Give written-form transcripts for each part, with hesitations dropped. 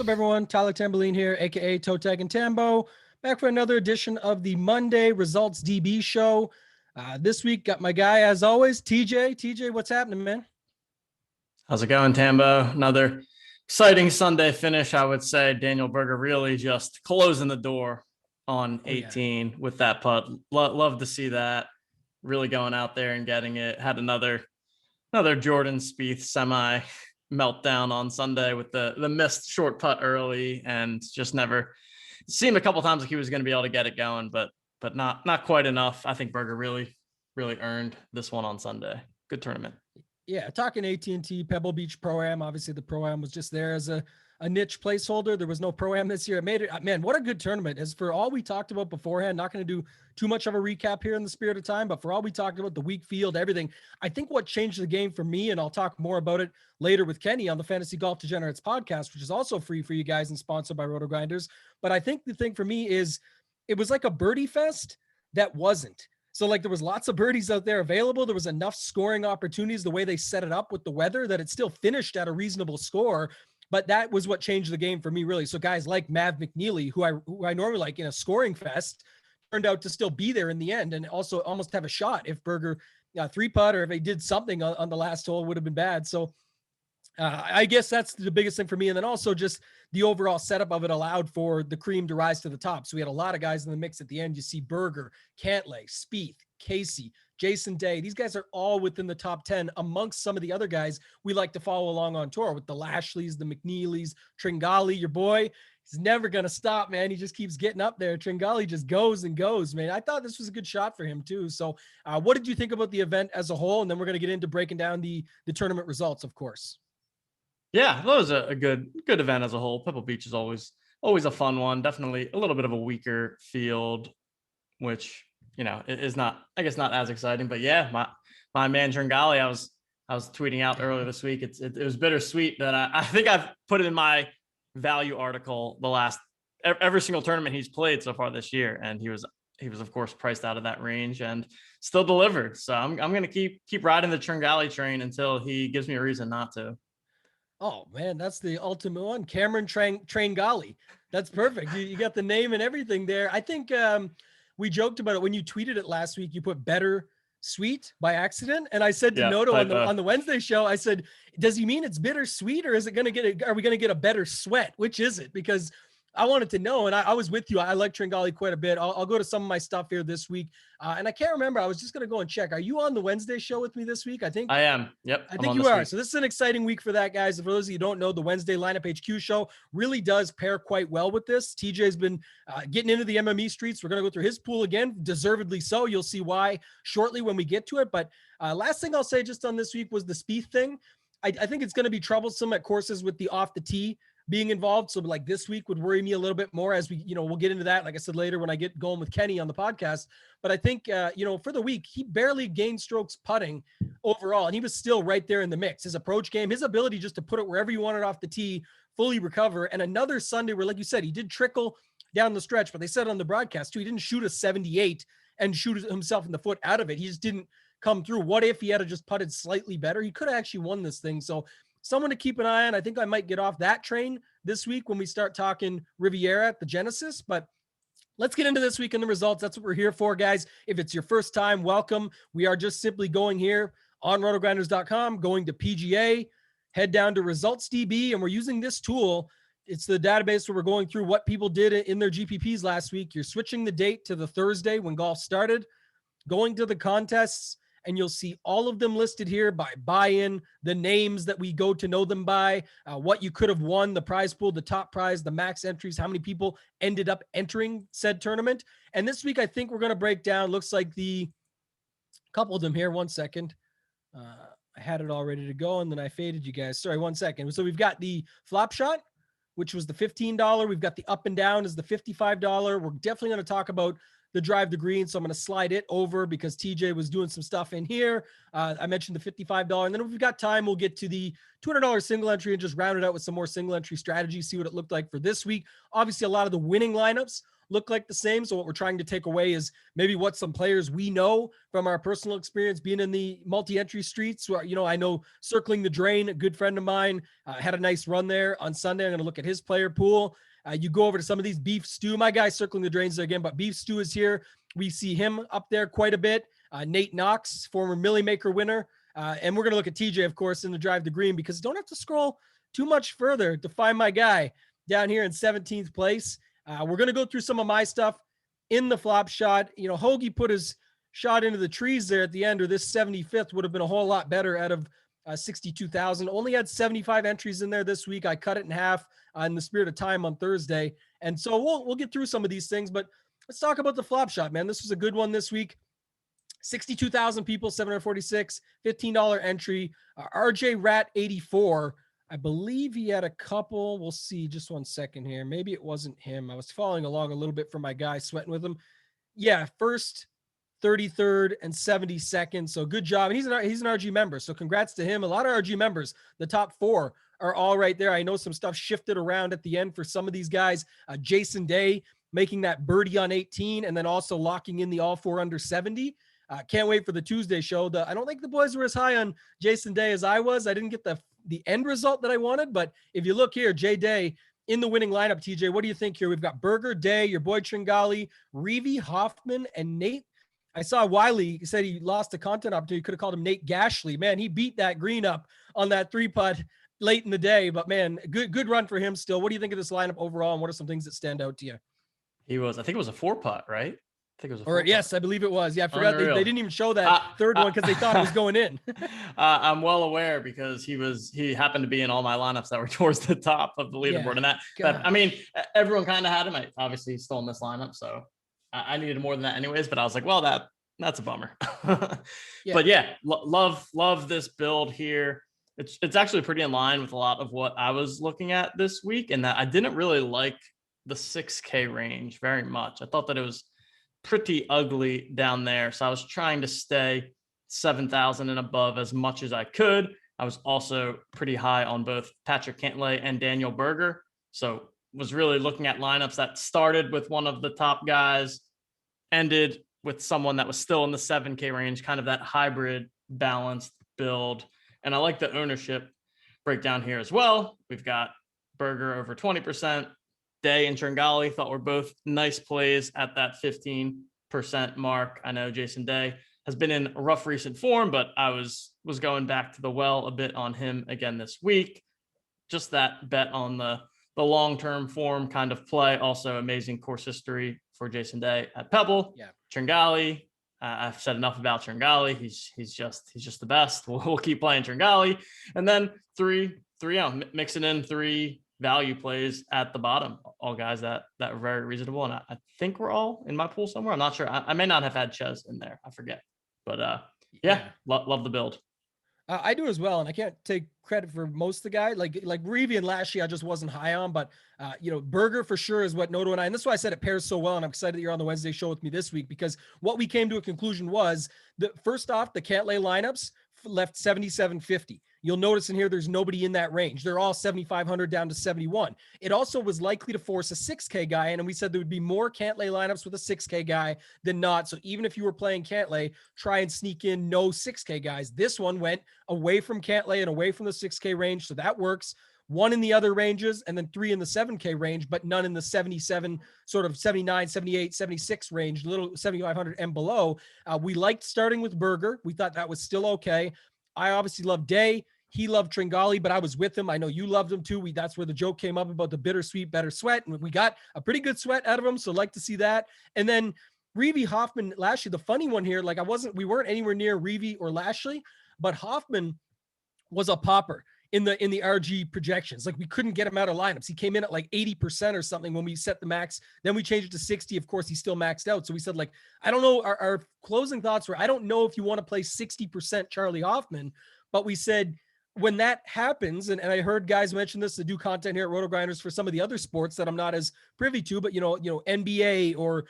up, everyone? Tyler Tamboline here, aka ToeTagginTambo, back for another edition of the Monday Resultsdb show. This week, got my guy, as always, TJ. TJ, what's happening, man? How's it going, Tambo? Another exciting Sunday finish, I would say. Daniel Berger really just closing the door on 18 with that putt. Love to see that. Really going out there and getting it. Had another Jordan Spieth semi meltdown on Sunday with the missed short putt early, and just never seemed a couple times like he was going to be able to get it going, but not quite enough. I think Berger really earned this one on Sunday. Good tournament. Yeah, talking At&T Pebble Beach Pro-Am. Obviously, the Pro-Am was just there as a niche placeholder. There was no Pro-Am this year. It made it, man, what a good tournament. As for all we talked about beforehand, not going to do too much of a recap here in the spirit of time, but for all we talked about, the weak field, everything, I think what changed the game for me, and I'll talk more about it later with Kenny on the Fantasy Golf Degenerates podcast, which is also free for you guys and sponsored by Rotogrinders. But I think the thing for me is it was like a birdie fest that wasn't. So like there was lots of birdies out there available. There was enough scoring opportunities, the way they set it up with the weather, that it still finished at a reasonable score. But that was what changed the game for me, really. So guys like Mav McNeely, who I normally like in a scoring fest, turned out to still be there in the end and also almost have a shot. If Berger three putt or if he did something on the last hole, would have been bad. So I guess that's the biggest thing for me. And then also just the overall setup of it allowed for the cream to rise to the top. So we had a lot of guys in the mix at the end. You see Berger, Cantlay, Spieth, Casey, Jason Day. These guys are all within the top 10 amongst some of the other guys we like to follow along on tour with the Lashleys, the McNeelys, Tringali, your boy. He's never going to stop, man. He just keeps getting up there. Tringali just goes and goes, man. I thought this was a good shot for him too. So what did you think about the event as a whole? And then we're going to get into breaking down the tournament results, of course. Yeah, that was a good event as a whole. Pebble Beach is always a fun one. Definitely a little bit of a weaker field, which, you know, is not, I guess, not as exciting. But yeah, my man Tringali, I was tweeting out earlier this week. It was bittersweet that I think I've put it in my value article every single tournament he's played so far this year, and he was of course priced out of that range and still delivered. So I'm gonna keep riding the Tringali train until he gives me a reason not to. Oh man, that's the ultimate one. Cameron Tringali. That's perfect. You got the name and everything there. I think we joked about it when you tweeted it last week. You put better sweet by accident. And I said to Noto on the Wednesday show, I said, does he mean it's bittersweet, or is it going to are we going to get a better sweat? Which is it? Because I wanted to know, and I was with you. I like Tringali quite a bit. I'll go to some of my stuff here this week. And I can't remember. I was just going to go and check. Are you on the Wednesday show with me this week? I think I am. Yep. I think you are. So this is an exciting week for that, guys. For those of you who don't know, the Wednesday Lineup HQ show really does pair quite well with this. TJ's been getting into the MME streets. We're going to go through his pool again, deservedly so. You'll see why shortly when we get to it. But last thing I'll say just on this week was the Spieth thing. I think it's going to be troublesome at courses with the off the tee being involved. So like this week would worry me a little bit more as we, we'll get into that, like I said, later when I get going with Kenny on the podcast. But I think, for the week, he barely gained strokes putting overall, and he was still right there in the mix. His approach game, his ability just to put it wherever you want it off the tee, fully recover. And another Sunday where, like you said, he did trickle down the stretch, but they said on the broadcast too, he didn't shoot a 78 and shoot himself in the foot out of it. He just didn't come through. What if he had just putted slightly better? He could have actually won this thing. So someone to keep an eye on. I think I might get off that train this week when we start talking Riviera at the Genesis, but let's get into this week and the results. That's what we're here for, guys. If it's your first time, welcome. We are just simply going here on rotogrinders.com, going to PGA, head down to Resultsdb, and we're using this tool. It's the database where we're going through what people did in their GPPs last week. You're switching the date to the Thursday when golf started, going to the contests, and you'll see all of them listed here by buy-in, the names that we go to know them by, what you could have won, the prize pool, the top prize, the max entries, how many people ended up entering said tournament. And this week, I think we're going to break down, looks like the couple of them here. 1 second. I had it all ready to go, and then I faded you guys. Sorry, 1 second. So we've got the flop shot, which was the $15. We've got the up and down is the $55. We're definitely going to talk about the drive to green. So I'm going to slide it over because TJ was doing some stuff in here. I mentioned the $55. And then if we've got time, we'll get to the $200 single entry and just round it out with some more single entry strategies, see what it looked like for this week. Obviously, a lot of the winning lineups look like the same. So what we're trying to take away is maybe what some players we know from our personal experience being in the multi-entry streets. Where, I know Circling the Drain, a good friend of mine, had a nice run there on Sunday. I'm going to look at his player pool. You go over to some of these. Beef Stew, my guy Circling the Drains there again, but Beef Stew is here. We see him up there quite a bit. Nate Knox, former Millie Maker winner. And we're going to look at TJ, of course, in the Drive to Green, because don't have to scroll too much further to find my guy down here in 17th place. We're going to go through some of my stuff in the flop shot. Hoagie put his shot into the trees there at the end, or this 75th would have been a whole lot better out of 62,000. Only had 75 entries in there this week. I cut it in half in the spirit of time on Thursday. And so we'll get through some of these things, but let's talk about the flop shot, man. This was a good one this week. 62,000 people, 746, $15 entry. RJ Rat 84. I believe he had a couple. We'll see. Just one second here. Maybe it wasn't him. I was following along a little bit for my guy, sweating with him. Yeah, first, 33rd, and 72nd. So good job. And he's an RG member. So congrats to him. A lot of RG members. The top 4 are all right there. I know some stuff shifted around at the end for some of these guys. Jason Day making that birdie on 18, and then also locking in the all 4 under 70. Can't wait for the Tuesday show. I don't think the boys were as high on Jason Day as I was. I didn't get the end result that I wanted, but if you look here, Jay Day in the winning lineup. TJ, what do you think here? We've got Berger, Day, your boy Tringali, Reevy, Hoffman, and Nate. I saw Wiley said he lost a content opportunity. Could have called him Nate Gashley. Man, he beat that green up on that 3-putt late in the day, but man, good run for him still. What do you think of this lineup overall, and what are some things that stand out to you? I think it was a 4-putt, right? I think it was a 4-putt. Yes, I believe it was. Yeah, I forgot they didn't even show that third one because they thought it was going in. I'm well aware because he happened to be in all my lineups that were towards the top of the leaderboard. Yeah, and I mean, everyone kind of had him. Obviously, he's still in this lineup, so I needed more than that anyways. But I was like, well, that's a bummer. Yeah. But yeah, love this build here. It's actually pretty in line with a lot of what I was looking at this week, and that I didn't really like the 6K range very much. I thought that it was pretty ugly down there. So I was trying to stay 7,000 and above as much as I could. I was also pretty high on both Patrick Cantlay and Daniel Berger. So was really looking at lineups that started with one of the top guys, ended with someone that was still in the 7K range, kind of that hybrid balanced build. And I like the ownership breakdown here as well. We've got Berger over 20%. Day and Tringali thought were both nice plays at that 15% mark. I know Jason Day has been in a rough recent form, but I was going back to the well a bit on him again this week. Just that bet on the long-term form kind of play. Also amazing course history for Jason Day at Pebble. Yeah. Tringali, I've said enough about Tringali. He's just the best. We'll keep playing Tringali. And then mixing in 3 value plays at the bottom, all guys that are very reasonable. And I think we're all in my pool somewhere. I'm not sure. I may not have had Ches in there. I forget, but love the build. I do as well. And I can't take credit for most of the guy like Reevy and Lashley. I just wasn't high on, but Berger for sure is what Noto and I, and that's why I said it pairs so well. And I'm excited that you're on the Wednesday show with me this week, because what we came to a conclusion was that first off, the Cantlay lineups left 77.50. You'll notice in here, there's nobody in that range. They're all 7,500 down to 71. It also was likely to force a 6K guy in, and we said there would be more Cantlay lineups with a 6K guy than not. So even if you were playing Cantlay, try and sneak in no 6K guys. This one went away from Cantlay and away from the 6K range, so that works. 1 in the other ranges, and then 3 in the 7K range, but none in the 77, sort of 79, 78, 76 range, little 7,500 and below. We liked starting with Berger. We thought that was still okay. I obviously love Day. He loved Tringali, but I was with him. I know you loved him too. That's where the joke came up about the bittersweet, better sweat. And we got a pretty good sweat out of him. So like to see that. And then Reevy, Hoffman, Lashley, the funny one here, like we weren't anywhere near Reevy or Lashley, but Hoffman was a popper in the RG projections. Like we couldn't get him out of lineups. He came in at like 80% or something when we set the max. Then we changed it to 60. Of course, he's still maxed out. So we said, like, I don't know. Our closing thoughts were, I don't know if you want to play 60% Charlie Hoffman, but we said, when that happens, and I heard guys mention this to do content here at Rotogrinders for some of the other sports that I'm not as privy to, but NBA or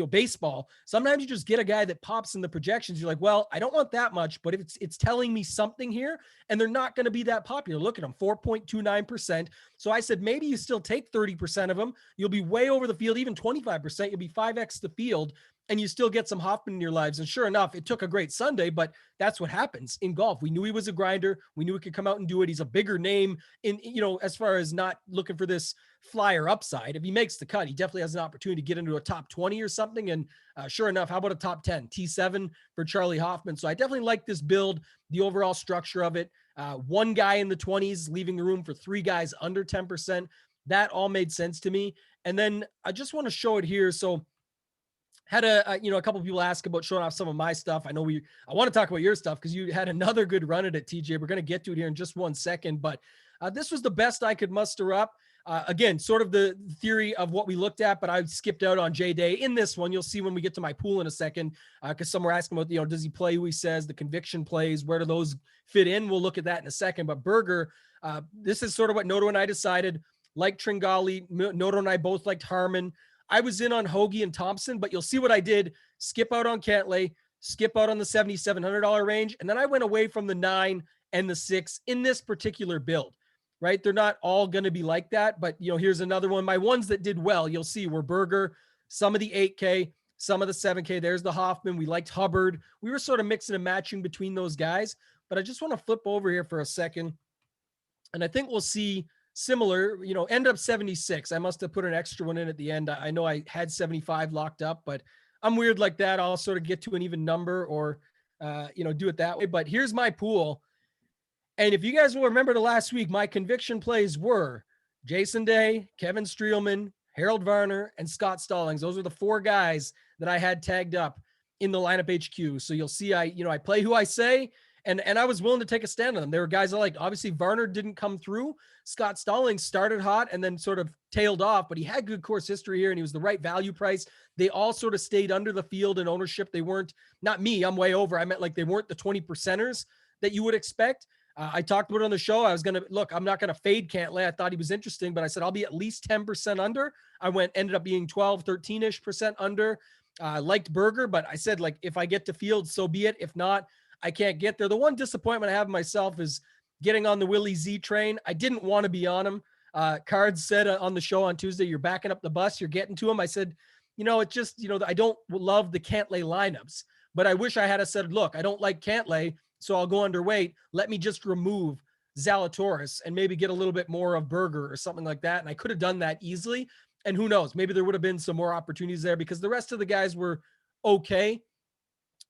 baseball. Sometimes you just get a guy that pops in the projections. You're like, well, I don't want that much, but if it's telling me something here, and they're not going to be that popular. Look at them, 4.29%. So I said maybe you still take 30% of them. You'll be way over the field, even 25%. You'll be 5x the field, and you still get some Hoffman in your lives. And sure enough, it took a great Sunday, but that's what happens in golf. We knew he was a grinder. We knew he could come out and do it. He's a bigger name in, as far as not looking for this flyer upside. If he makes the cut, he definitely has an opportunity to get into a top 20 or something. And sure enough, how about a top 10? T7 for Charlie Hoffman. So I definitely like this build, the overall structure of it. One guy in the 20s, leaving the room for three guys under 10%. That all made sense to me. And then I just want to show it here. So had a couple of people ask about showing off some of my stuff. I want to talk about your stuff because you had another good run at it, TJ. We're going to get to it here in just 1 second, but this was the best I could muster up. Again, sort of the theory of what we looked at, but I skipped out on J-Day in this one. You'll see when we get to my pool in a second, because some were asking about, does he play who he says, the conviction plays, where do those fit in? We'll look at that in a second. But Berger, this is sort of what Noto and I decided. Like Tringali, Noto and I both liked Harmon. I was in on Hoagie and Thompson, but you'll see what I did. Skip out on Cantlay, skip out on the $7,700 range. And then I went away from the 9 and the 6 in this particular build, right? They're not all going to be like that, but here's another one. My ones that did well, you'll see were Berger, some of the 8K, some of the 7K. There's the Hoffman. We liked Hubbard. We were sort of mixing and matching between those guys, but I just want to flip over here for a second. And I think we'll see similar, end up 76. I must have put an extra one in at the end. I know I had 75 locked up, but I'm weird like that. I'll sort of get to an even number or, do it that way. But here's my pool. And if you guys will remember the last week, my conviction plays were Jason Day, Kevin Streelman, Harold Varner, and Scott Stallings. Those are the four guys that I had tagged up in the lineup HQ. So you'll see I play who I say. And I was willing to take a stand on them. There were guys I liked. Obviously, Varner didn't come through. Scott Stallings started hot and then sort of tailed off, but he had good course history here, and he was the right value price. They all sort of stayed under the field in ownership. They weren't, not me, I'm way over. I meant like they weren't the 20%ers that you would expect. I talked about it on the show. I was going to, look, I'm not going to fade Cantlay. I thought he was interesting, but I said I'll be at least 10% under. Ended up being 12, 13-ish% under. Liked Berger, but I said, like, if I get to field, so be it. If not, I can't get there. The one disappointment I have myself is getting on the Willie Z train. I didn't want to be on him. Cards said on the show on Tuesday, you're backing up the bus, you're getting to him. I said, it's just, I don't love the Cantlay lineups, but I wish I had said, look, I don't like Cantlay, so I'll go underweight. Let me just remove Zalatoris and maybe get a little bit more of Berger or something like that. And I could have done that easily. And who knows, maybe there would have been some more opportunities there because the rest of the guys were okay.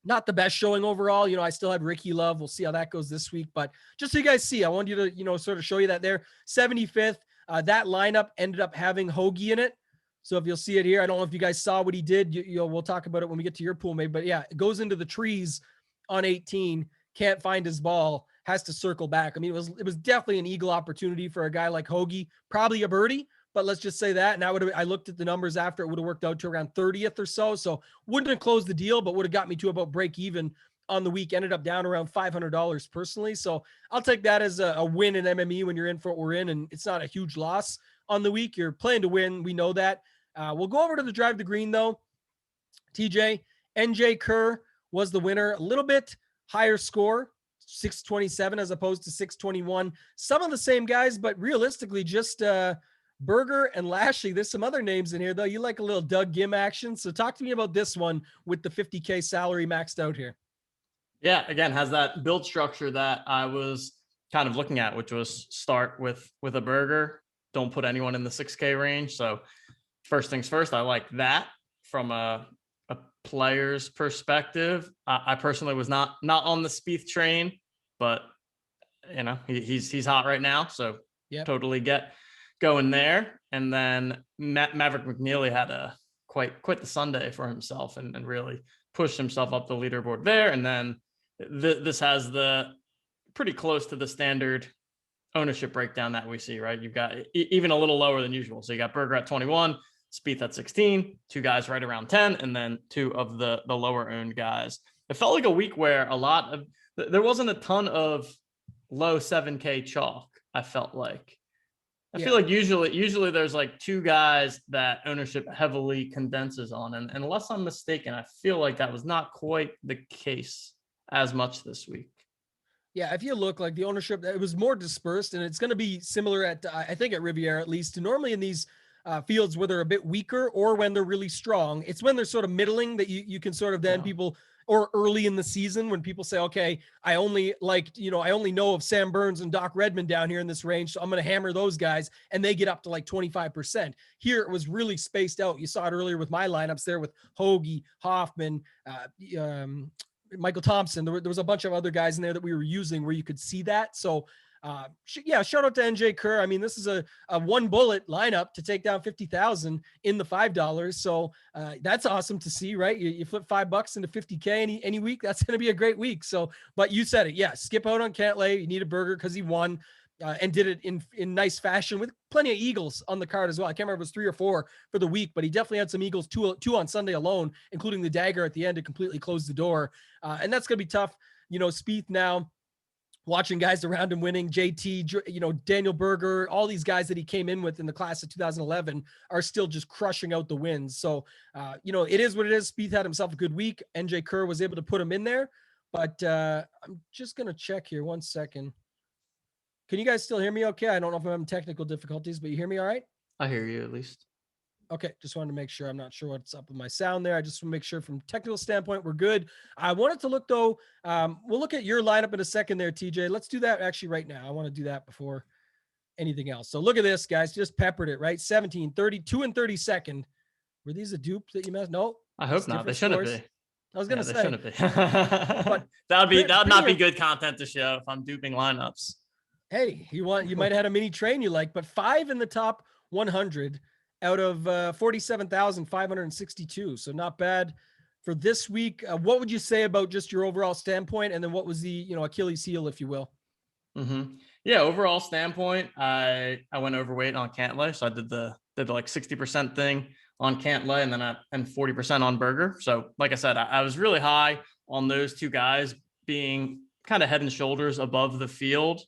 Not the best showing overall. I still had Ricky Love. We'll see how that goes this week. But just so you guys see, I wanted you to, sort of show you that there. 75th, that lineup ended up having Hoagie in it. So if you'll see it here, I don't know if you guys saw what he did. We'll talk about it when we get to your pool, maybe. But yeah, it goes into the trees on 18. Can't find his ball. Has to circle back. I mean, it was definitely an eagle opportunity for a guy like Hoagie. Probably a birdie. But let's just say that. And I looked at the numbers after, it would have worked out to around 30th or so. So wouldn't have closed the deal, but would have got me to about break even on the week. Ended up down around $500 personally. So I'll take that as a win in MME when you're in for what we're in. And it's not a huge loss on the week. You're playing to win. We know that. We'll go over to the Drive the Green though. TJ, NJ Kerr was the winner. A little bit higher score, 627 as opposed to 621. Some of the same guys, but realistically just, Berger and Laessig. There's some other names in here, though. You like a little Doug Gim action. So talk to me about this one with the 50K salary maxed out here. Yeah, again, has that build structure that I was kind of looking at, which was start with a Berger. Don't put anyone in the 6K range. So first things first, I like that from a player's perspective. I personally was not on the Spieth train, but he's hot right now. So totally get going there. And then Maverick McNeely had quite the Sunday for himself and really pushed himself up the leaderboard there. And then this has the pretty close to the standard ownership breakdown that we see, right? You've got even a little lower than usual. So you got Berger at 21, Spieth at 16, two guys right around 10, and then two of the lower owned guys. It felt like a week where there wasn't a ton of low 7K chalk. I felt like. I Yeah. feel like usually there's like two guys that ownership heavily condenses on. And unless I'm mistaken, I feel like that was not quite the case as much this week. Yeah, if you look, like the ownership, it was more dispersed, and it's going to be similar at, I think, at Riviera at least. To normally in these fields where they're a bit weaker or when they're really strong, it's when they're sort of middling that you can sort of then people, or early in the season when people say, okay, I only know of Sam Burns and Doc Redman down here in this range, so I'm going to hammer those guys, and they get up to like 25%. Here it was really spaced out. You saw it earlier with my lineups there with Hoagie, Hoffman, Michael Thompson. There was a bunch of other guys in there that we were using where you could see that. So shout out to NJ Kerr. I mean, this is a one bullet lineup to take down 50,000 in the $5. So that's awesome to see, right? You flip $5 into 50K any week. That's going to be a great week. So, but you said it. Yeah. Skip out on Cantlay. You need a burger because he won. And did it in nice fashion with plenty of Eagles on the card as well. I can't remember if it was 3 or 4 for the week, but he definitely had some Eagles, two on Sunday alone, including the dagger at the end to completely close the door. And that's going to be tough. Spieth now watching guys around him winning, JT, Daniel Berger, all these guys that he came in with in the class of 2011 are still just crushing out the wins. So, it is what it is. Spieth had himself a good week. NJ Kerr was able to put him in there, but I'm just going to check here 1 second. Can you guys still hear me okay? I don't know if I'm having technical difficulties, but you hear me all right? I hear you at least. Okay, just wanted to make sure. I'm not sure what's up with my sound there. I just want to make sure from technical standpoint, we're good. I wanted to look, though. We'll look at your lineup in a second there, TJ. Let's do that actually right now. I want to do that before anything else. So look at this, guys. Just peppered it, right? 17, 32, and 32nd. Were these a dupe that you messed? No. I hope not. They shouldn't be. I was going to say. They shouldn't be. That would not be good content to show if I'm duping lineups. Hey, you might have had a mini train you like, but 5 in the top 100 out of 47,562. So not bad for this week. What would you say about just your overall standpoint? And then what was the, Achilles heel, if you will? Mm-hmm. Yeah. Overall standpoint, I went overweight on Cantlay. So I did the like 60% thing on Cantlay and then and 40% on Berger. So like I said, I was really high on those two guys being kind of head and shoulders above the field.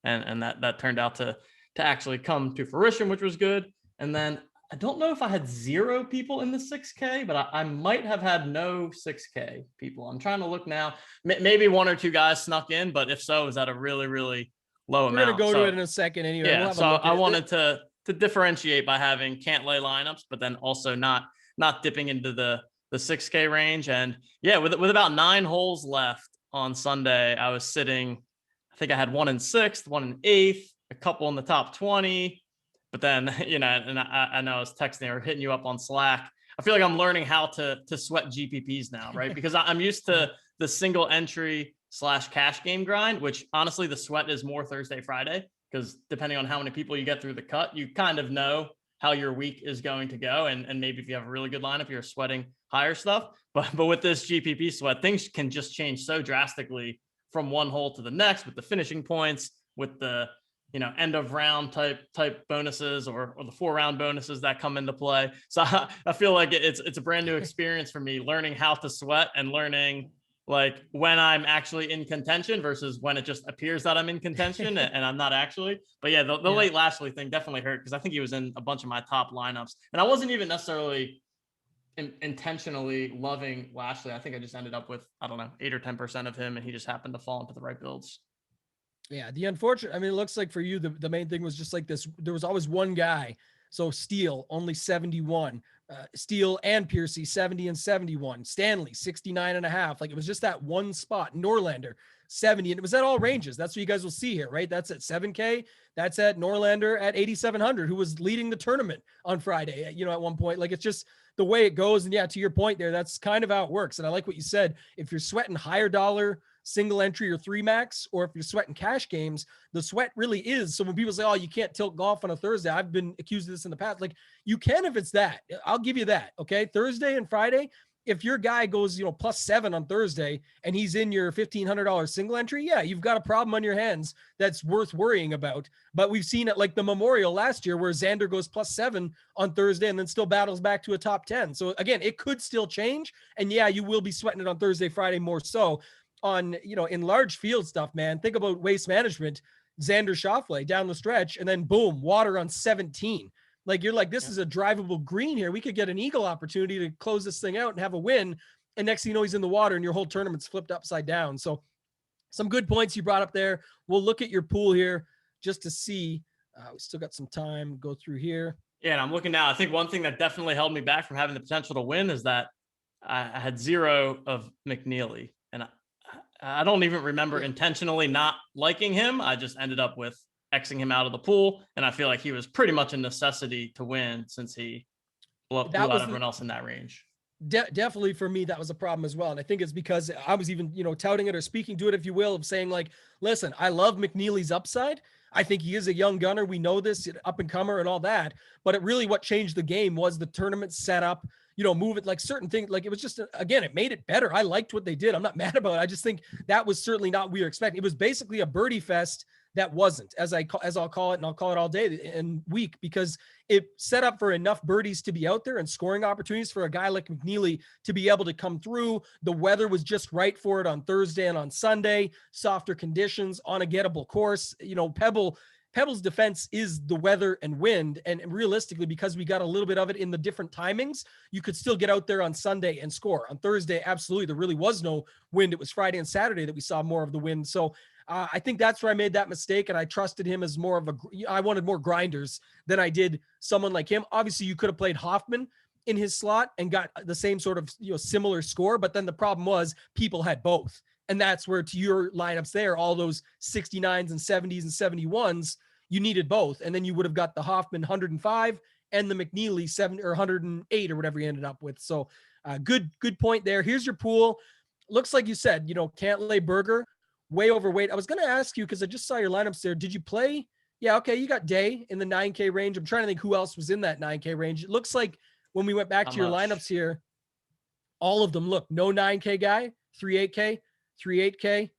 And that turned out to actually come to fruition, which was good. And then I don't know if I had 0 people in the 6K, but I might have had no 6K people. I'm trying to look now. Maybe 1 or 2 guys snuck in, but if so, is that a really, really low amount? We're going to go to it in a second anyway. Yeah, so I wanted to differentiate by having Cantlay lineups, but then also not dipping into the 6K range. And yeah, with about 9 holes left on Sunday, I was sitting, I think I had 1 in 6th, 1 in 8th, a couple in the top 20. But then, and I know I was texting or hitting you up on Slack. I feel like I'm learning how to sweat GPPs now, right? Because I'm used to the single entry / cash game grind, which honestly, the sweat is more Thursday, Friday, because depending on how many people you get through the cut, you kind of know how your week is going to go. And maybe if you have a really good lineup, you're sweating higher stuff. But with this GPP sweat, things can just change so drastically from one hole to the next with the finishing points, with the end of round type bonuses or the 4-round bonuses that come into play. So I feel like it's a brand new experience for me, learning how to sweat and learning like when I'm actually in contention versus when it just appears that I'm in contention and I'm not actually. But yeah, the late Lashley thing definitely hurt because I think he was in a bunch of my top lineups, and I wasn't even necessarily intentionally loving Lashley. I think I just ended up with, I don't know, 8 or 10% of him, and he just happened to fall into the right builds. Yeah, the unfortunate, it looks like for you, the main thing was just like this. There was always one guy. So Steele, only 71. Steele and Piercy, 70 and 71. Stanley, 69.5. Like it was just that one spot. Norlander, 70. And it was at all ranges. That's what you guys will see here, right? That's at 7K. That's at Norlander at 8,700, who was leading the tournament on Friday, at one point. Like it's just the way it goes. And yeah, to your point there, that's kind of how it works. And I like what you said. If you're sweating higher dollar single entry or 3 max, or if you're sweating cash games, the sweat really is. So when people say, oh, you can't tilt golf on a Thursday, I've been accused of this in the past. Like you can, if it's that, I'll give you that. Okay. Thursday and Friday, if your guy goes, +7 on Thursday and he's in your $1,500 single entry, yeah, you've got a problem on your hands that's worth worrying about. But we've seen it like the Memorial last year where Xander goes +7 on Thursday and then still battles back to a top 10. So again, it could still change. And yeah, you will be sweating it on Thursday, Friday more so. on, in large field stuff, man. Think about Waste Management, Xander Schauffele down the stretch, and then boom, water on 17. Like, you're like, this is a drivable green here. We could get an eagle opportunity to close this thing out and have a win. And next thing you know, he's in the water and your whole tournament's flipped upside down. So some good points you brought up there. We'll look at your pool here just to see. We still got some time. Go through here. Yeah, and I'm looking now. I think one thing that definitely held me back from having the potential to win is that I had 0 of McNeely. And I don't even remember intentionally not liking him. I just ended up with Xing him out of the pool. And I feel like he was pretty much a necessity to win since he blew out everyone else in that range. Definitely for me, that was a problem as well. And I think it's because I was even, touting it or speaking to it, if you will, of saying like, listen, I love McNeely's upside. I think he is a young gunner. We know this, up and comer and all that. But it really, what changed the game was the tournament setup, move it, like certain things. Like, it was just, again, it made it better. I liked what they did. I'm not mad about it. I just think that was certainly not what we were expecting. It was basically a birdie fest that wasn't, as I'll call it, and I'll call it all day and week, because it set up for enough birdies to be out there and scoring opportunities for a guy like McNeely to be able to come through. The weather was just right for it on Thursday and on Sunday, softer conditions on a gettable course. Pebble's defense is the weather and wind. And realistically, because we got a little bit of it in the different timings, you could still get out there on Sunday and score. On Thursday, absolutely, there really was no wind. It was Friday and Saturday that we saw more of the wind. So I think that's where I made that mistake. And I trusted him as more of I wanted more grinders than I did someone like him. Obviously, you could have played Hoffman in his slot and got the same sort of, similar score. But then the problem was people had both. And that's where, to your lineups there, all those 69s and 70s and 71s, you needed both. And then you would have got the Hoffman 105 and the McNeely 7 or 108 or whatever you ended up with. So good point there. Here's your pool. Looks like you said, Cantlay, Berger, way overweight. I was going to ask you, because I just saw your lineups there. Did you play? Yeah, okay. You got Day in the 9K range. I'm trying to think who else was in that 9K range. It looks like when we went back to your lineups here, all of them look, no 9K guy, 3-8K, 3-8K,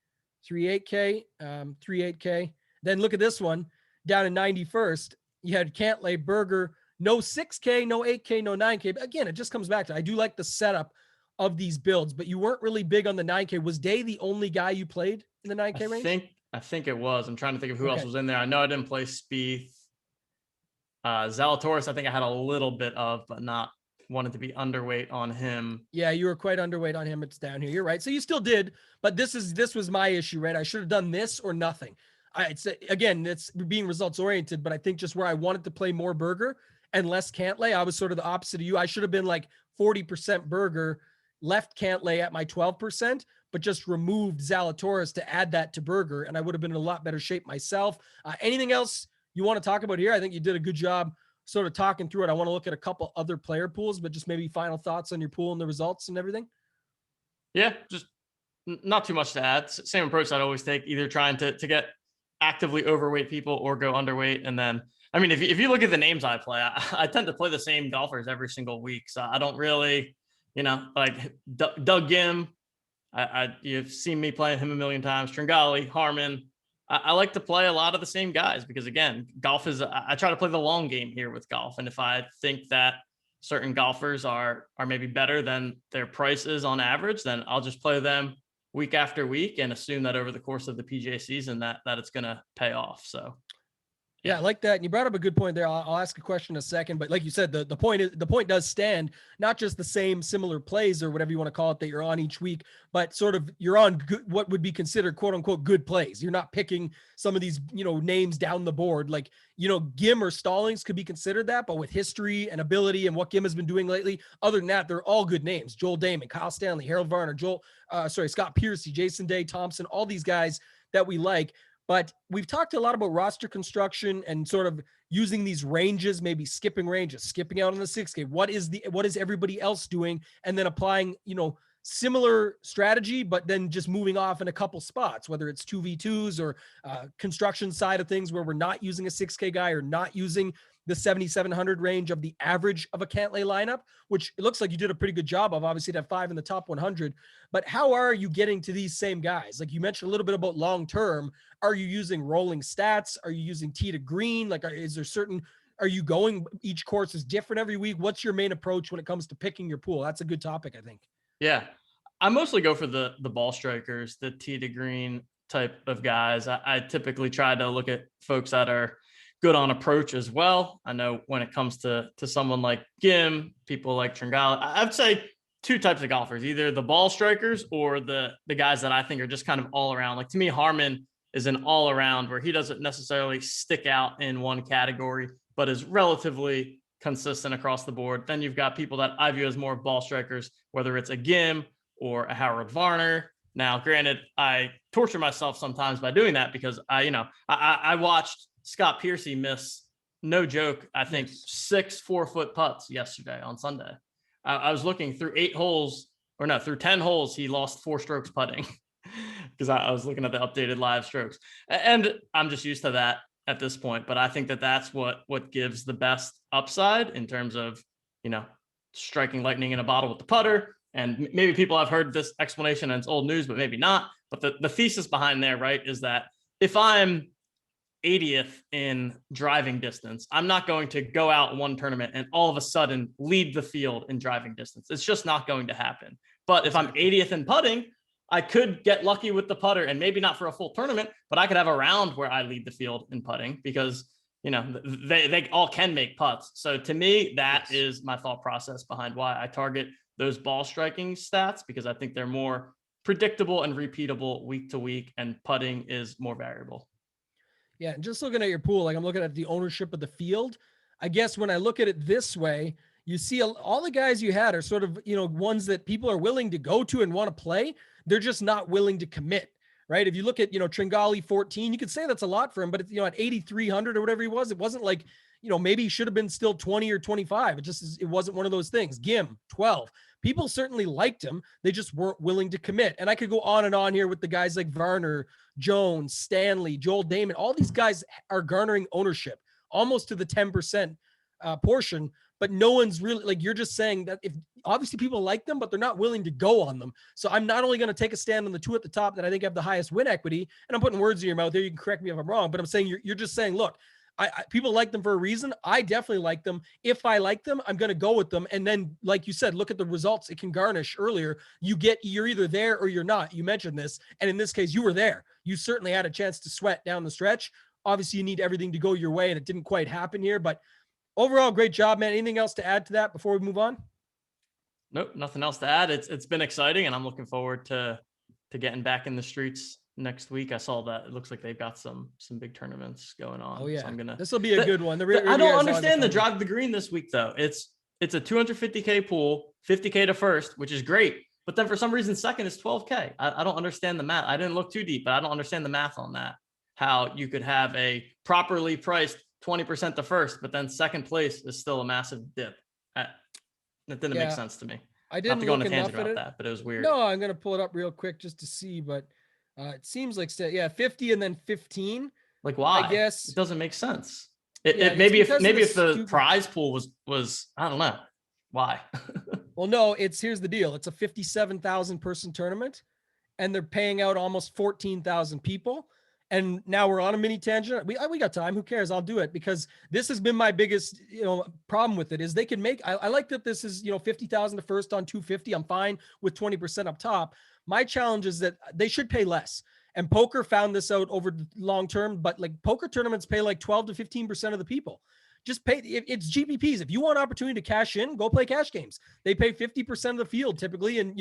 3-8K, 3-8K. Then look at this one down in 91st. You had Cantlay, Berger, no 6K, no 8K, no 9K. But again, it just comes back to, I do like the setup of these builds, but you weren't really big on the 9K. Was Day the only guy you played in the 9K range? I think it was. I'm trying to think of who else was in there. I know I didn't play Spieth. Zalatoris, I think I had a little bit of, but not wanted to be underweight on him. Yeah, you were quite underweight on him. It's down here. You're right. So you still did, but this was my issue, right? I should have done this or nothing. It's being results oriented, but I think just where I wanted to play more Berger and less Cantlay, I was sort of the opposite of you. I should have been like 40% Berger, left Cantlay at my 12%, but just removed Zalatoris to add that to Berger, and I would have been in a lot better shape myself. Anything else you want to talk about here? I think you did a good job sort of talking through it. I want to look at a couple other player pools, but just maybe final thoughts on your pool and the results and everything. Yeah, just not too much to add. Same approach I'd always take, either trying to get actively overweight people or go underweight. And then, I mean, if you look at the names I play, I tend to play the same golfers every single week. So I don't really, like Doug Gim. You've seen me playing him a million times. Tringali, Harmon. I like to play a lot of the same guys because, again, golf is, I try to play the long game here with golf. And if I think that certain golfers are maybe better than their prices on average, then I'll just play them week after week and assume that over the course of the PGA season that it's going to pay off. So. Yeah, I like that. And you brought up a good point there. I'll ask a question in a second, but like you said, the point does stand, not just the same similar plays or whatever you want to call it that you're on each week, but sort of you're on good, what would be considered quote unquote good plays. You're not picking some of these, names down the board. Like, Gim or Stallings could be considered that, but with history and ability and what Gim has been doing lately, other than that, they're all good names. Joel Damon, Kyle Stanley, Harold Varner, Scott Piercy, Jason Day, Thompson, all these guys that we like. But we've talked a lot about roster construction and sort of using these ranges, maybe skipping ranges, skipping out on the 6K. What is everybody else doing? And then applying, similar strategy, but then just moving off in a couple spots, whether it's 2v2s or construction side of things where we're not using a 6K guy or not using the 7,700 range of the average of a Cantlay lineup, which it looks like you did a pretty good job of, obviously to have 5 in the top 100. But how are you getting to these same guys? Like you mentioned a little bit about long-term. Are you using rolling stats? Are you using tee to green? Like, are you going, each course is different every week? What's your main approach when it comes to picking your pool? That's a good topic, I think. Yeah. I mostly go for the ball strikers, the tee to green type of guys. I typically try to look at folks that are good on approach as well. I know when it comes to someone like Gim, people like Tringali, I'd say two types of golfers, either the ball strikers or the guys that I think are just kind of all around. Like to me, Harman is an all around where he doesn't necessarily stick out in one category, but is relatively consistent across the board. Then you've got people that I view as more ball strikers, whether it's a Gim or a Howard Varner. Now, granted, I torture myself sometimes by doing that because I watched Scott Piercy miss, no joke, I think 6 4-foot putts yesterday on Sunday. I was looking through 10 holes, he lost 4 strokes putting because I was looking at the updated live strokes. And I'm just used to that at this point. But I think that that's what gives the best upside in terms of, striking lightning in a bottle with the putter. And maybe people have heard this explanation and it's old news, but maybe not. But the thesis behind there, right, is that if I'm 80th in driving distance, I'm not going to go out one tournament and all of a sudden lead the field in driving distance. It's just not going to happen. But if I'm 80th in putting, I could get lucky with the putter, and maybe not for a full tournament, but I could have a round where I lead the field in putting because, they all can make putts. So to me, that is my thought process behind why I target those ball striking stats, because I think they're more predictable and repeatable week to week, and putting is more variable. Yeah, and just looking at your pool, like I'm looking at the ownership of the field. I guess when I look at it this way, you see all the guys you had are sort of, ones that people are willing to go to and want to play. They're just not willing to commit, right? If you look at, Tringali 14, you could say that's a lot for him, but it's, at 8,300 or whatever he was, it wasn't like, maybe he should have been still 20 or 25. It wasn't one of those things. Gim 12. People certainly liked him. They just weren't willing to commit. And I could go on and on here with the guys like Varner, Jones, Stanley, Joel Damon. All these guys are garnering ownership almost to the 10% portion, but no one's really, like, you're just saying that if obviously people like them, but they're not willing to go on them. So I'm not only going to take a stand on the 2 at the top that I think have the highest win equity, and I'm putting words in your mouth there. You can correct me if I'm wrong, but I'm saying you're just saying, look, people like them for a reason. I definitely like them. If I like them, I'm going to go with them. And then, like you said, look at the results it can garnish earlier. You're either there or you're not. You mentioned this. And in this case, you were there. You certainly had a chance to sweat down the stretch. Obviously, you need everything to go your way, and it didn't quite happen here. But overall, great job, man. Anything else to add to that before we move on? Nope, nothing else to add. It's been exciting, and I'm looking forward to getting back in the streets next week. I saw that it looks like they've got some big tournaments going on. Oh yeah, so this will be a good one. I don't understand the drive to the green this week though. It's a 250K pool, 50K to first, which is great. But then for some reason, second is 12K. I don't understand the math. I didn't look too deep, but I don't understand the math on that. How you could have a properly priced 20% to first, but then second place is still a massive dip. That didn't make sense to me. I didn't have to go on a tangent about that, but it was weird. No, I'm going to pull it up real quick just to see, but it seems like 50 and then 15. Like why? I guess it doesn't make sense. Maybe if the prize pool was I don't know why. Well, no, here's the deal. It's a 57,000 person tournament, and they're paying out almost 14,000 people. And now we're on a mini tangent. We got time. Who cares? I'll do it, because this has been my biggest, problem with it is they can make, I like that this is, 50,000 to first on 250. I'm fine with 20% up top. My challenge is that they should pay less. And poker found this out over the long term, but like poker tournaments pay like 12 to 15% of the people. Just pay. It's GPPs. If you want opportunity to cash in, go play cash games. They pay 50% of the field typically. And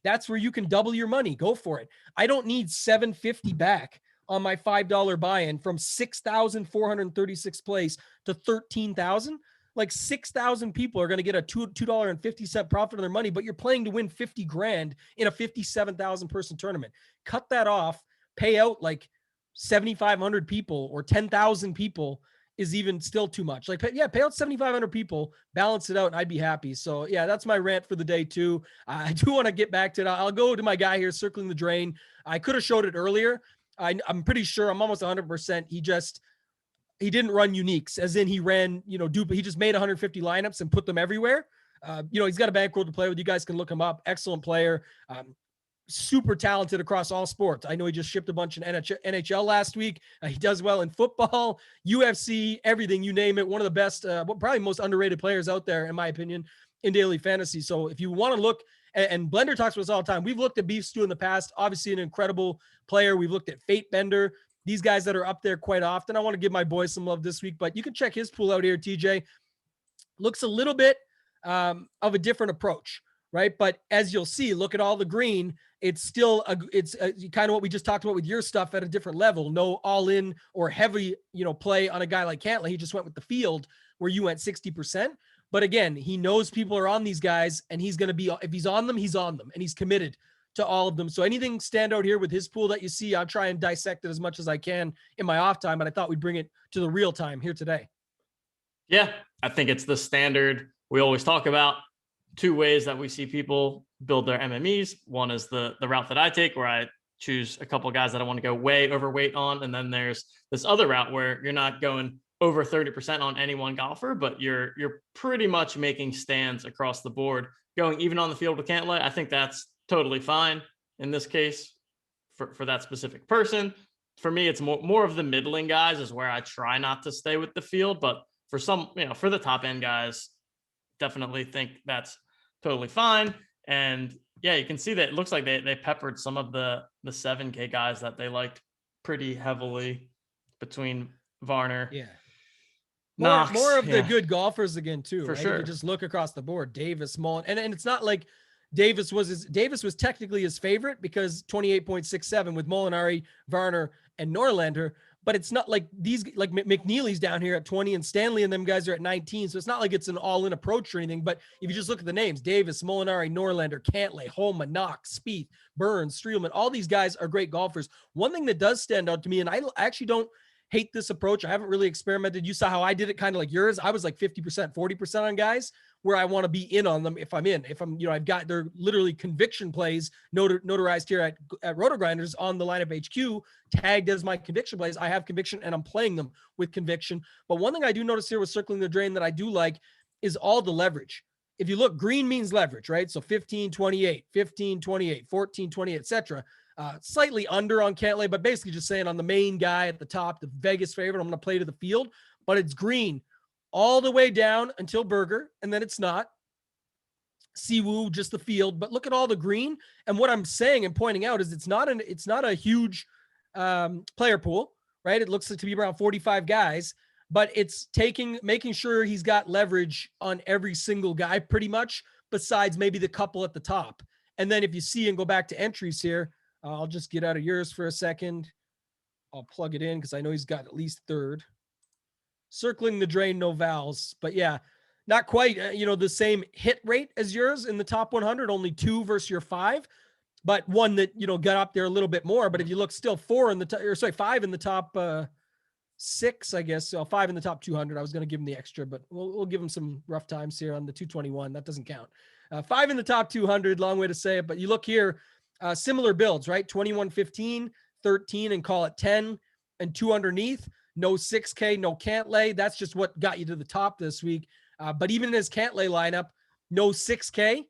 that's where you can double your money. Go for it. I don't need $750 back on my $5 buy-in from 6,436 place to 13,000. Like 6,000 people are going to get a $2.50 profit on their money, but you're playing to win 50 grand in a 57,000 person tournament. Cut that off, pay out like 7,500 people or 10,000 people is even still too much. Like, pay out 7,500 people, balance it out, and I'd be happy. So yeah, that's my rant for the day too. I do want to get back to it. I'll go to my guy here, circling the drain. I could have showed it earlier. I'm pretty sure, I'm almost 100%. He didn't run uniques, as in he ran, he just made 150 lineups and put them everywhere. He's got a bankroll to play with. You guys can look him up. Excellent player. Super talented across all sports. I know he just shipped a bunch in NHL last week. He does well in football, UFC, everything, you name it. One of the best, probably most underrated players out there, in my opinion, in daily fantasy. So if you want to look and Blender talks to us all the time. We've looked at Beef Stew in the past, obviously an incredible player. We've looked at Fate Bender, these guys that are up there quite often. I want to give my boys some love this week, but you can check his pool out here, TJ. Looks a little bit of a different approach, right? But as you'll see, look at all the green. It's still it's kind of what we just talked about with your stuff at a different level. No all in or heavy, play on a guy like Cantlay. He just went with the field where you went 60%. But again, he knows people are on these guys, and he's going to be, if he's on them, and he's committed to all of them. So anything stand out here with his pool that you see, I'll try and dissect it as much as I can in my off time. But I thought we'd bring it to the real time here today. Yeah, I think it's the standard we always talk about. Two ways that we see people build their MMEs. One is the route that I take, where I choose a couple of guys that I want to go way overweight on. And then there's this other route where you're not going over 30% on any one golfer, but you're pretty much making stands across the board, going even on the field with Cantlay. I think that's totally fine in this case for that specific person. For me, it's more of the middling guys is where I try not to stay with the field, but for some, for the top end guys, definitely think that's totally fine. And yeah, you can see that it looks like they peppered some of the 7K guys that they liked pretty heavily between Varner. Yeah. Knox, more of the good golfers again too. For right? sure. If you just look across the board, Davis, Mullen, and it's not like Davis was technically his favorite because 28.67 with Molinari, Varner, and Norlander. But it's not like these, like McNeely's down here at 20 and Stanley and them guys are at 19. So it's not like it's an all-in approach or anything. But if you just look at the names, Davis, Molinari, Norlander, Cantlay, Homa, Knox, Spieth, Burns, Streelman, all these guys are great golfers. One thing that does stand out to me, and I actually don't hate this approach. I haven't really experimented. You saw how I did it, kind of like yours. I was like 50%, 40% on guys where I want to be in on them. If I'm, I've got their literally conviction plays notarized here at Rotogrinders on the lineup HQ, tagged as my conviction plays. I have conviction and I'm playing them with conviction. But one thing I do notice here with circling the drain that I do like is all the leverage. If you look, green means leverage, right? So 15, 28, 15, 28, 14, 28, etc. Slightly under on Cantlay, but basically just saying on the main guy at the top, the Vegas favorite, I'm going to play to the field, but it's green all the way down until Berger, and then it's not. Siwoo, just the field, but look at all the green. And what I'm saying and pointing out is it's not a huge player pool, right? It looks like to be around 45 guys, but it's making sure he's got leverage on every single guy pretty much, besides maybe the couple at the top. And then if you see and go back to entries here, I'll just get out of yours for a second. I'll plug it in because I know he's got at least third. Circling the drain, no vowels. But yeah, not quite, the same hit rate as yours in the top 100, only 2 versus your 5. But one that, got up there a little bit more. But if you look, still 5 in the top 6, I guess. So 5 in the top 200. I was going to give him the extra, but we'll give him some rough times here on the 221. That doesn't count. 5 in the top 200, long way to say it. But you look here, similar builds, right? 21, 15, 13, and call it 10, and 2 underneath. No 6K, no Cantlay. That's just what got you to the top this week. But even in his Cantlay lineup, no 6K,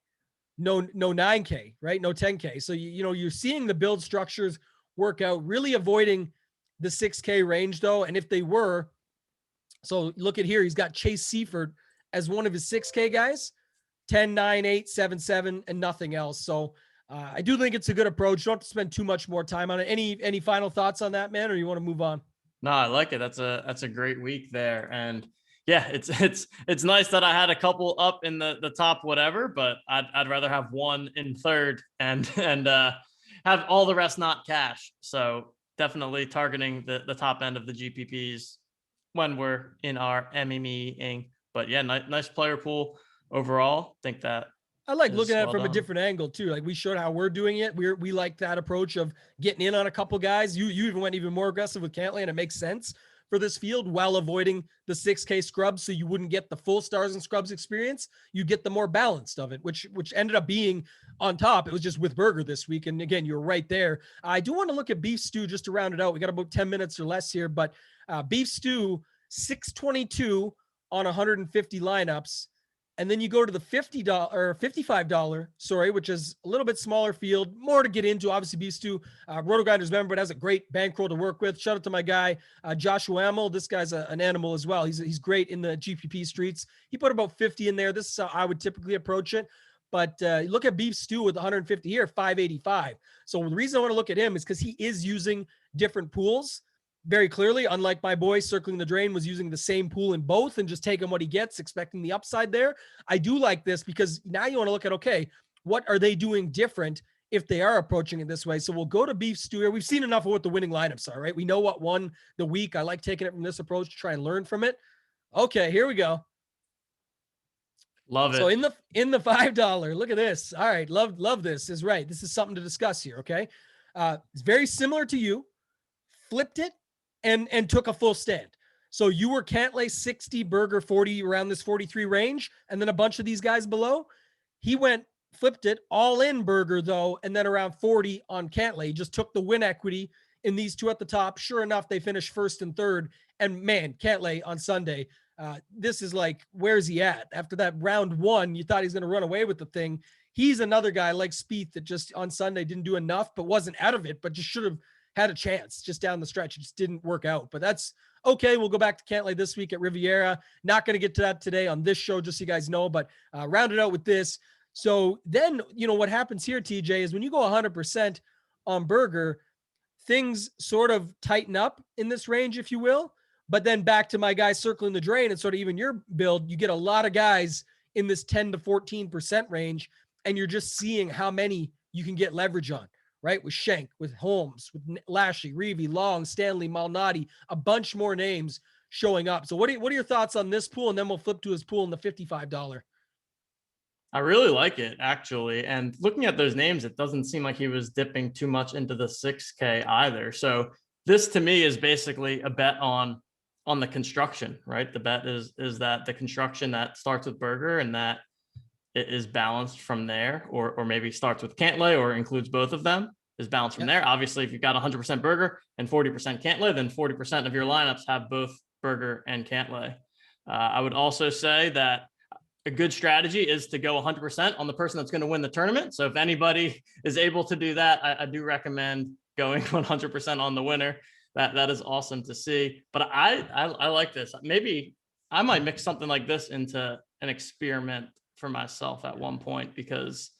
no 9K, right? No 10K. So, you're seeing the build structures work out, really avoiding the 6K range though. And if they were, so look at here, he's got Chase Seifert as one of his 6K guys, 10, 9, 8, 7, 7, and nothing else. So I do think it's a good approach. You don't have to spend too much more time on it. Any final thoughts on that, man, or you want to move on? No, I like it. That's a great week there. And yeah, it's nice that I had a couple up in the top whatever, but I'd rather have one in third and have all the rest not cash. So definitely targeting the top end of the GPPs when we're in our MME-ing. But yeah, nice player pool overall. Think that I like looking at it from a different angle too. Like we showed how we're doing it. We like that approach of getting in on a couple guys. You even went even more aggressive with Cantlay, and it makes sense for this field while avoiding the 6K scrubs. So you wouldn't get the full stars and scrubs experience. You get the more balanced of it, which ended up being on top. It was just with Berger this week. And again, you're right there. I do want to look at Beef Stew just to round it out. We got about 10 minutes or less here, but Beef Stew, 622 on 150 lineups. And then you go to the $50 or $55, which is a little bit smaller field, more to get into. Obviously, Beef Stew, Rotogrinders member, but has a great bankroll to work with. Shout out to my guy, Joshua Amel. This guy's an animal as well. He's great in the GPP streets. He put about 50 in there. This is how I would typically approach it. But look at Beef Stew with 150 here, 585. So the reason I want to look at him is because he is using different pools very clearly, unlike my boy Circling the Drain was using the same pool in both and just taking what he gets, expecting the upside there. I do like this because now you want to look at, okay, what are they doing different if they are approaching it this way? So we'll go to Beef Stew here. We've seen enough of what the winning lineups are, right? We know what won the week. I like taking it from this approach to try and learn from it. Okay, here we go. Love it. So in the $5, look at this. All right, love this. Is right. This is something to discuss here. Okay, it's very similar to you. Flipped it and took a full stand. So you were Cantlay 60, Berger 40, around this 43 range, and then a bunch of these guys below. He flipped it all in Berger though, and then around 40 on Cantlay. He just took the win equity in these two at the top. Sure enough, they finished first and third. And man, Cantlay on Sunday. This is like, where's he at? After that round one, you thought he's going to run away with the thing. He's another guy like Spieth that just on Sunday didn't do enough, but wasn't out of it, but just should have had a chance just down the stretch. It just didn't work out, but that's okay. We'll go back to Cantlay this week at Riviera. Not going to get to that today on this show, just so you guys know, but round it out with this. So then, what happens here, TJ, is when you go 100% on Berger, things sort of tighten up in this range, if you will. But then back to my guy Circling the Drain and sort of even your build, you get a lot of guys in this 10 to 14% range, and you're just seeing how many you can get leverage on, right? With Schenk, with Holmes, with Laessig, Reeve, Long, Stanley, Malnati, a bunch more names showing up. So what are your thoughts on this pool? And then we'll flip to his pool in the $55. I really like it, actually. And looking at those names, it doesn't seem like he was dipping too much into the 6K either. So this to me is basically a bet on the construction, right? The bet is that the construction that starts with Berger and that it is balanced from there, or maybe starts with Cantlay or includes both of them, is balanced from there. Obviously, if you've got 100% Berger and 40% Cantlay, then 40% of your lineups have both Berger and Cantlay. I would also say that a good strategy is to go 100% on the person that's going to win the tournament. So if anybody is able to do that, I do recommend going 100% on the winner. That is awesome to see. But I like this. Maybe I might mix something like this into an experiment for myself at one point, because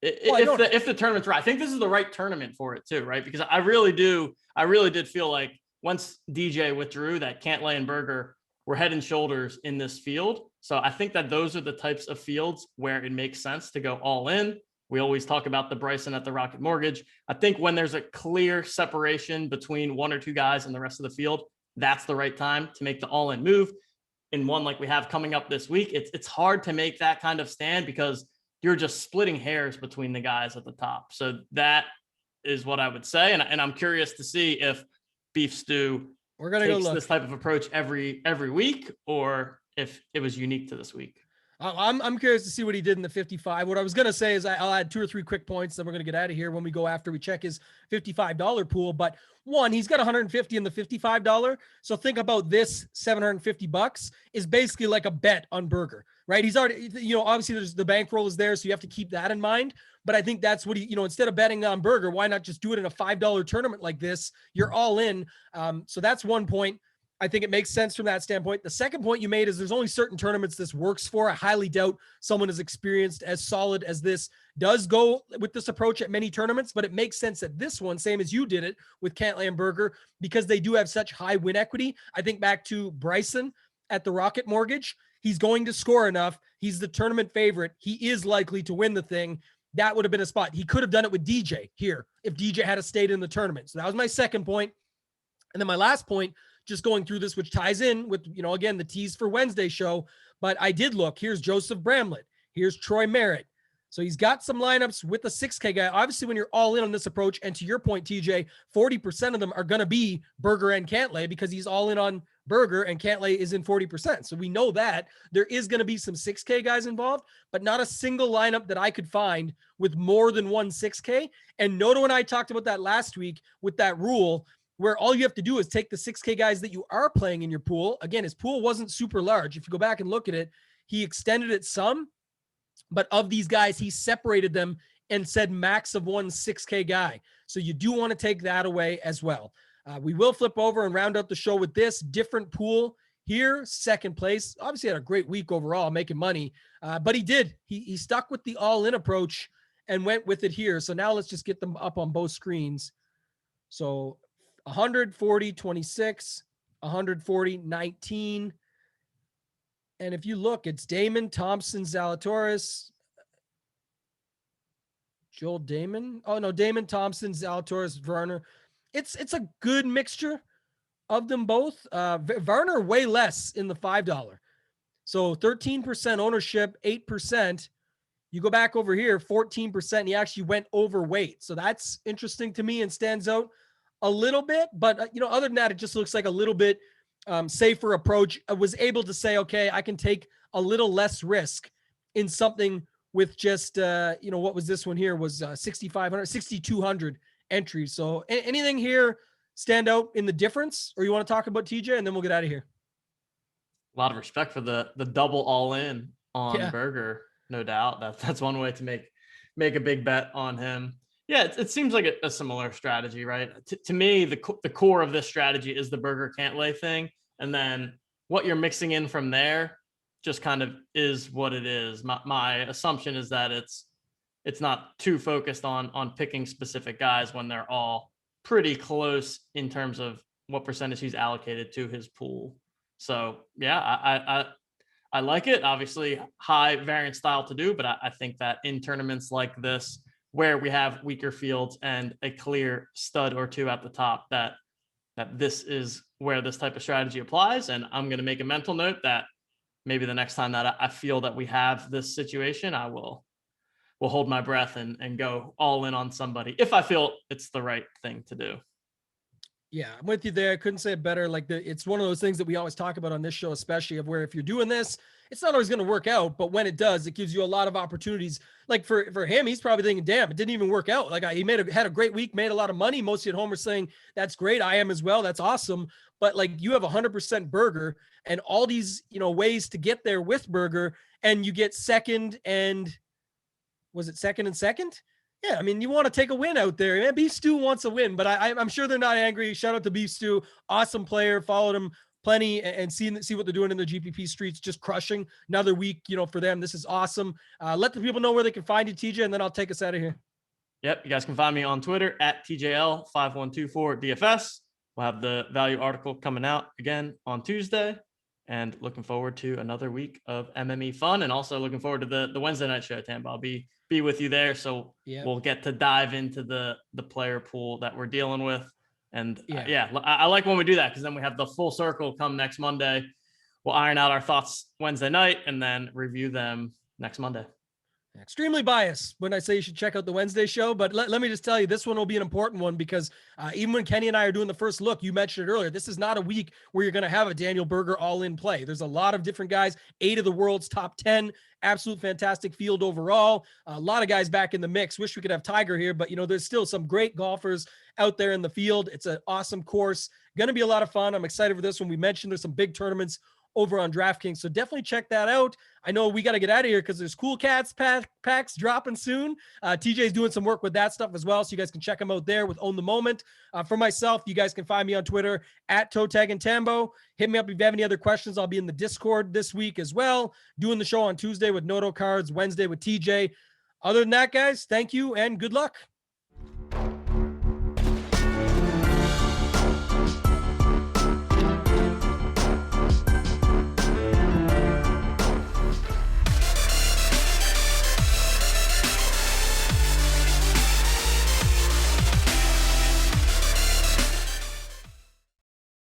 if the tournament's right, I think this is the right tournament for it too, right? Because I really did feel like once DJ withdrew, that Cantlay and Berger were head and shoulders in this field. So I think that those are the types of fields where it makes sense to go all in. We always talk about the Bryson at the Rocket Mortgage. I think when there's a clear separation between one or two guys and the rest of the field, that's the right time to make the all-in move. In one like we have coming up this week, it's hard to make that kind of stand because you're just splitting hairs between the guys at the top. So that is what I would say. And I'm curious to see if Beef Stew takes this type of approach every week, or if it was unique to this week. I'm curious to see what he did in the 55. What I was going to say is I'll add 2 or 3 quick points, then we're going to get out of here when we go after we check his $55 pool. But one, he's got 150 in the $55. So think about this $750 is basically like a bet on Berger, right? He's already, obviously there's the bankroll is there, so you have to keep that in mind. But I think that's what he, instead of betting on Berger, why not just do it in a $5 tournament like this? You're all in. So that's one point. I think it makes sense from that standpoint. The second point you made is there's only certain tournaments this works for. I highly doubt someone as experienced, as solid as this does go with this approach at many tournaments, but it makes sense at this one, same as you did it with Cantlay and Berger, because they do have such high win equity. I think back to Bryson at the Rocket Mortgage. He's going to score enough. He's the tournament favorite. He is likely to win the thing. That would have been a spot. He could have done it with DJ here if DJ had stayed in the tournament. So that was my second point. And then my last point, just going through this, which ties in with, again, the tease for Wednesday show, but I did look. Here's Joseph Bramlett. Here's Troy Merritt. So he's got some lineups with the 6K guy. Obviously, when you're all in on this approach, and to your point, TJ, 40% of them are going to be Berger and Cantlay because he's all in on Berger and Cantlay is in 40%. So we know that there is going to be some 6K guys involved, but not a single lineup that I could find with more than one 6K. And Noto and I talked about that last week with that rule where all you have to do is take the 6K guys that you are playing in your pool. Again, his pool wasn't super large. If you go back and look at it, he extended it some, but of these guys, he separated them and said max of one 6K guy. So you do want to take that away as well. We will flip over and round out the show with this different pool Here, second place. Obviously had a great week overall, making money. But he stuck with the all-in approach and went with it here. So now let's just get them up on both screens. So 140, 26, 140, 19. And if you look, it's Damon, Thompson, Zalatoris, Joel Damon. Oh no, Damon, Thompson, Zalatoris, Varner. It's a good mixture of them both. Varner way less in the $5. So 13% ownership, 8%. You go back over here, 14%. He actually went overweight. So that's interesting to me and stands out a little bit. But, other than that, it just looks like a little bit safer approach. I was able to say, okay, I can take a little less risk in something with just, what was this one here was 6,500, 6,200 entries. So anything here stand out in the difference, or you want to talk about TJ and then we'll get out of here? A lot of respect for the double all in on Berger. No doubt that's one way to make a big bet on him. Yeah, it seems like a similar strategy, right? To me, the core of this strategy is the Berger can't lay thing. And then what you're mixing in from there just kind of is what it is. My assumption is that it's not too focused on picking specific guys when they're all pretty close in terms of what percentage he's allocated to his pool. So yeah, I like it. Obviously high variance style to do, but I think that in tournaments like this, where we have weaker fields and a clear stud or two at the top, that this is where this type of strategy applies. And I'm going to make a mental note that maybe the next time that I feel that we have this situation, I will hold my breath and go all in on somebody if I feel it's the right thing to do. Yeah, I'm with you there. I couldn't say it better. It's one of those things that we always talk about on this show, especially of where if you're doing this, it's not always going to work out, but when it does, it gives you a lot of opportunities. Like for him, he's probably thinking, damn, it didn't even work out. Like he had a great week, made a lot of money. Most at home are saying that's great. I am as well. That's awesome. But like you have 100% Berger and all these, ways to get there with Berger, and you get second and was it second and second? Yeah, I mean, you want to take a win out there. Man, Beef Stew wants a win, but I'm sure they're not angry. Shout out to Beef Stew. Awesome player. Followed him plenty and see what they're doing in the GPP streets, just crushing. Another week, for them. This is awesome. Let the people know where they can find you, TJ, and then I'll take us out of here. Yep, you guys can find me on Twitter at TJL5124DFS. We'll have the value article coming out again on Tuesday. And looking forward to another week of MME fun, and also looking forward to the Wednesday night show, Tambo. I'll be with you there, so we'll get to dive into the player pool that we're dealing with. And I like when we do that, because then we have the full circle come next Monday. We'll iron out our thoughts Wednesday night and then review them next Monday. Extremely biased when I say you should check out the Wednesday show, but let me just tell you, this one will be an important one because even when Kenny and I are doing the first look, you mentioned it earlier, this is not a week where you're going to have a Daniel Berger all-in play. There's a lot of different guys, 8 of the world's top 10, absolute fantastic field overall. A lot of guys back in the mix. Wish we could have Tiger here, but there's still some great golfers out there in the field. It's an awesome course. Going to be a lot of fun. I'm excited for this one. We mentioned there's some big tournaments over on DraftKings, so definitely check that out. I know we got to get out of here because there's Cool Cats packs dropping soon. TJ's doing some work with that stuff as well, so you guys can check him out there with Own the Moment. For myself, you guys can find me on Twitter at ToeTagginTambo. Hit me up if you have any other questions. I'll be in the Discord this week as well, doing the show on Tuesday with Noto Cards, Wednesday with TJ. Other than that, guys, thank you and good luck.